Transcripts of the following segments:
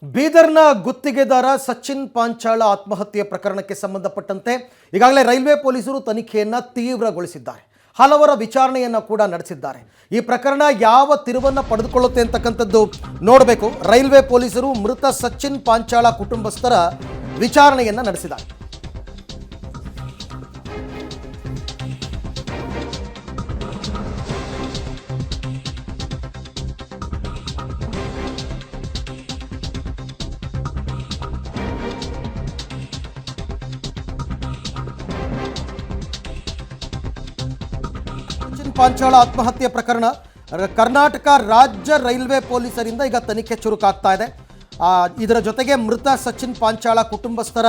ಬೀದರ್ನ ಗುತ್ತಿಗೆದಾರ ಸಚಿನ್ ಪಾಂಚಾಳ ಆತ್ಮಹತ್ಯೆ ಪ್ರಕರಣಕ್ಕೆ ಸಂಬಂಧಪಟ್ಟಂತೆ ಈಗಾಗಲೇ ರೈಲ್ವೆ ಪೊಲೀಸರು ತನಿಖೆಯನ್ನು ತೀವ್ರಗೊಳಿಸಿದ್ದಾರೆ. ಹಲವರ ವಿಚಾರಣೆಯನ್ನು ಕೂಡ ನಡೆಸಿದ್ದಾರೆ. ಈ ಪ್ರಕರಣ ಯಾವ ತಿರುವನ್ನು ಪಡೆದುಕೊಳ್ಳುತ್ತೆ ಅಂತಕ್ಕಂಥದ್ದು ನೋಡಬೇಕು. ರೈಲ್ವೆ ಪೊಲೀಸರು ಮೃತ ಸಚಿನ್ ಪಾಂಚಾಳ ಕುಟುಂಬಸ್ಥರ ವಿಚಾರಣೆಯನ್ನು ನಡೆಸಿದ್ದಾರೆ. ಪಾಂಚಾಳ ಆತ್ಮಹತ್ಯೆ ಪ್ರಕರಣ ಕರ್ನಾಟಕ ರಾಜ್ಯ ರೈಲ್ವೆ ಪೊಲೀಸರಿಂದ ಈಗ ತನಿಖೆ ಚುರುಕಾಗ್ತಾ ಇದೆ. ಇದರ ಜೊತೆಗೆ ಮೃತ ಸಚಿನ್ ಪಾಂಚಾಳ ಕುಟುಂಬಸ್ಥರ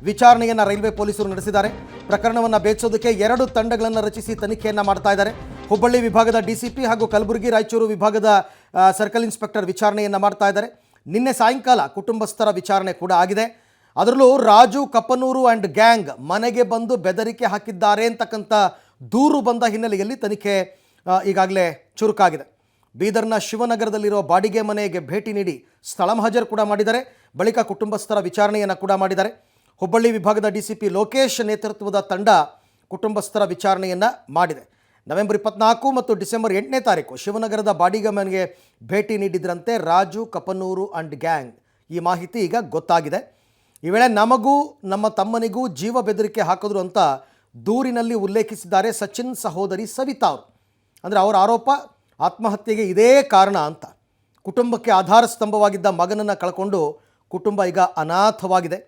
ವಿಚಾರಣೆಯನ್ನು ರೈಲ್ವೆ ಪೊಲೀಸರು ನಡೆಸಿದ್ದಾರೆ. ಪ್ರಕರಣವನ್ನು ಭೇದಿಸೋದಕ್ಕೆ 2 ತಂಡಗಳನ್ನು ರಚಿಸಿ ತನಿಖೆಯನ್ನು ಮಾಡ್ತಾ ಇದ್ದಾರೆ. ಹುಬ್ಬಳ್ಳಿ ವಿಭಾಗದ ಡಿಸಿಪಿ ಹಾಗೂ ಕಲಬುರಗಿ ರಾಯಚೂರು ವಿಭಾಗದ ಸರ್ಕಲ್ ಇನ್ಸ್ಪೆಕ್ಟರ್ ವಿಚಾರಣೆಯನ್ನು ಮಾಡ್ತಾ ಇದ್ದಾರೆ. ನಿನ್ನೆ ಸಾಯಂಕಾಲ ಕುಟುಂಬಸ್ಥರ ವಿಚಾರಣೆ ಕೂಡ ಆಗಿದೆ. ಅದರಲ್ಲೂ ರಾಜು ಕಪ್ಪನೂರು ಆ್ಯಂಡ್ ಗ್ಯಾಂಗ್ ಮನೆಗೆ ಬಂದು ಬೆದರಿಕೆ ಹಾಕಿದ್ದಾರೆ ಅಂತಕ್ಕಂಥ ದೂರು ಬಂದ ಹಿನ್ನೆಲೆಯಲ್ಲಿ ತನಿಖೆ ಈಗಾಗಲೇ ಚುರುಕಾಗಿದೆ. ಬೀದರ್ನ ಶಿವನಗರದಲ್ಲಿರುವ ಬಾಡಿಗೆ ಮನೆಗೆ ಭೇಟಿ ನೀಡಿ ಸ್ಥಳ ಮಹಜರು ಕೂಡ ಮಾಡಿದ್ದಾರೆ. ಬಳಿಕ ಕುಟುಂಬಸ್ಥರ ವಿಚಾರಣೆಯನ್ನು ಕೂಡ ಮಾಡಿದ್ದಾರೆ. ಹುಬ್ಬಳ್ಳಿ ವಿಭಾಗದ ಡಿಸಿಪಿ ಲೋಕೇಶ್ ನೇತೃತ್ವದ ತಂಡ ಕುಟುಂಬಸ್ಥರ ವಿಚಾರಣೆಯನ್ನು ಮಾಡಿದೆ. ನವೆಂಬರ್ 24 ಮತ್ತು ಡಿಸೆಂಬರ್ 8ನೇ ತಾರೀಕು ಶಿವನಗರದ ಬಾಡಿಗೆ ಮನೆಗೆ ಭೇಟಿ ನೀಡಿದ್ರಂತೆ ರಾಜು ಕಪ್ಪನೂರು ಆ್ಯಂಡ್ ಗ್ಯಾಂಗ್. ಈ ಮಾಹಿತಿ ಈಗ ಗೊತ್ತಾಗಿದೆ. ಈ ವೇಳೆ ನಮಗೂ ನಮ್ಮ ತಮ್ಮನಿಗೂ ಜೀವ ಬೆದರಿಕೆ ಹಾಕಿದ್ರು ಅಂತ ದೂರಿನಲ್ಲಿ ಉಲ್ಲೇಖಿಸಿದ್ದಾರೆ ಸಚಿನ್ ಸಹೋದರಿ ಸವಿತಾ ಅವರು. ಅಂದರೆ ಅವರ ಆರೋಪ ಆತ್ಮಹತ್ಯೆಗೆ ಇದೇ ಕಾರಣ ಅಂತ. ಕುಟುಂಬಕ್ಕೆ ಆಧಾರ ಸ್ತಂಭವಾಗಿದ್ದ ಮಗನನ್ನು ಕಳ್ಕೊಂಡು ಕುಟುಂಬ ಈಗ ಅನಾಥವಾಗಿದೆ.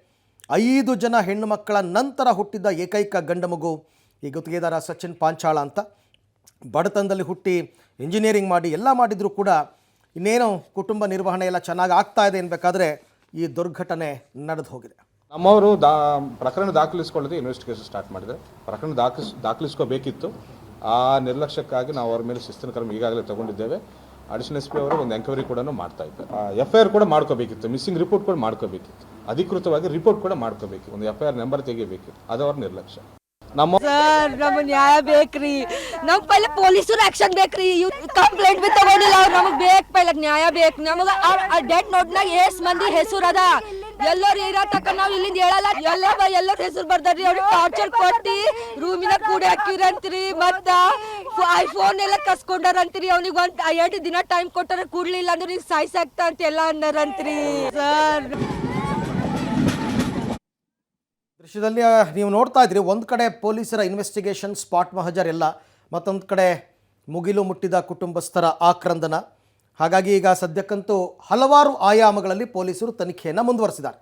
5 ಜನ ಹೆಣ್ಣು ಮಕ್ಕಳ ನಂತರ ಹುಟ್ಟಿದ್ದ ಏಕೈಕ ಗಂಡ ಮಗು ಈ ಗುತ್ತಿಗೆದಾರ ಸಚಿನ್ ಪಾಂಚಾಳ ಅಂತ. ಬಡತನದಲ್ಲಿ ಹುಟ್ಟಿ ಇಂಜಿನಿಯರಿಂಗ್ ಮಾಡಿ ಎಲ್ಲ ಮಾಡಿದರೂ ಕೂಡ ಇನ್ನೇನು ಕುಟುಂಬ ನಿರ್ವಹಣೆ ಎಲ್ಲ ಚೆನ್ನಾಗಿ ಆಗ್ತಾ ಇದೆ ಅನ್ಬೇಕಾದ್ರೆ ಈ ದುರ್ಘಟನೆ ನಡೆದು ಹೋಗಿದೆ. ನಮ್ಮವರು ಪ್ರಕರಣ ದಾಖಲಿಸ್ಕೊಳ್ಳೋದು ಇನ್ವೆಸ್ಟಿಗೇಷನ್ ಸ್ಟಾರ್ಟ್ ಮಾಡಿದರೆ ಪ್ರಕರಣ ದಾಖಲಿಸ್ಕೋಬೇಕಿತ್ತು. ಆ ನಿರ್ಲಕ್ಷ್ಯಕ್ಕಾಗಿ ನಾವು ಅವ್ರ ಮೇಲೆ ಶಿಸ್ತಿನ ಕ್ರಮ ಈಗಾಗಲೇ ತಗೊಂಡಿದ್ದೇವೆ. ಅಡಿಷನಲ್ ಎಸ್ ಪಿ ಅವರು ಒಂದು ಎಂಕ್ವೈರಿ ಕೂಡ ಮಾಡ್ತಾ ಇದ್ದಾರೆ. FIR ಕೂಡ ಮಾಡ್ಕೋಬೇಕಿತ್ತು, ಮಿಸ್ಸಿಂಗ್ ರಿಪೋರ್ಟ್ ಕೂಡ ಮಾಡ್ಕೋಬೇಕಿತ್ತು, ಅಧಿಕೃತವಾಗಿ ರಿಪೋರ್ಟ್ ಕೂಡ ಮಾಡ್ಕೋಬೇಕಿತ್ತು, ಒಂದು FIR ನಂಬರ್ ತೆಗಿಬೇಕಿತ್ತು. ಅದು ಅವ್ರ ನಿರ್ಲಕ್ಷ್ಯ. ಸರ್ ನಮ್ಗೆ ನ್ಯಾಯ ಬೇಕ್ರಿ. ನಮ್ ಪೈಲೆ ಪೊಲೀಸರು ಆಕ್ಷನ್ ಬೇಕ್ರಿ. ಕಂಪ್ಲೇಂಟ್ ಬಿ ತಗೊಂಡಿಲ್ಲ ಅವ್ರು. ನಮಗ್ ಬೇಕು ಪೈಲೆ ನ್ಯಾಯ ಬೇಕು. ನಮಗ ಡೆತ್ ನೋಟ್ನಾಗ ಎಷ್ಟ್ ಮಂದಿ ಹೆಸರು ಅದ ಎಲ್ಲರೂ ಇರೋ ತಕ್ಕ ನಾವು ಇಲ್ಲಿಂದ ಹೇಳಲ್ಲ. ಎಲ್ಲರ ಹೆಸರು ಬರ್ದಾರ್ರಿ. ಅವ್ರಿಗೆ ಟಾರ್ಚರ್ ಕೊಟ್ಟಿ ರೂಮಿನ ಕೂಡಿ ಹಾಕಿರಂತ್ರಿ. ಮತ್ತ ಐಫೋನ್ ಎಲ್ಲ ಕಸ್ಕೊಂಡಾರಂತ್ರಿ. ಅವ್ನಿಗೆ 2 ದಿನ ಟೈಮ್ ಕೊಟ್ಟಾರ. ಕೂಡ್ಲಿಲ್ಲ ಅಂದ್ರೆ ನೀವ್ ಸಾಯ್ಸಾಕ್ತ ಅಂತ ಎಲ್ಲ ಅಂದಾರಂತ್ರಿ. ಸರ್ ದೃಶ್ಯದಲ್ಲಿ ನೀವು ನೋಡ್ತಾ ಇದ್ರಿ, ಒಂದು ಕಡೆ ಪೊಲೀಸರ ಇನ್ವೆಸ್ಟಿಗೇಷನ್ ಸ್ಪಾಟ್ ಮಹಜರ್ ಎಲ್ಲ, ಮತ್ತೊಂದು ಕಡೆ ಮುಗಿಲು ಮುಟ್ಟಿದ ಕುಟುಂಬಸ್ಥರ ಆಕ್ರಂದನ. ಹಾಗಾಗಿ ಈಗ ಸದ್ಯಕ್ಕಂತೂ ಹಲವಾರು ಆಯಾಮಗಳಲ್ಲಿ ಪೊಲೀಸರು ತನಿಖೆಯನ್ನು ಮುಂದುವರಿಸಿದ್ದಾರೆ.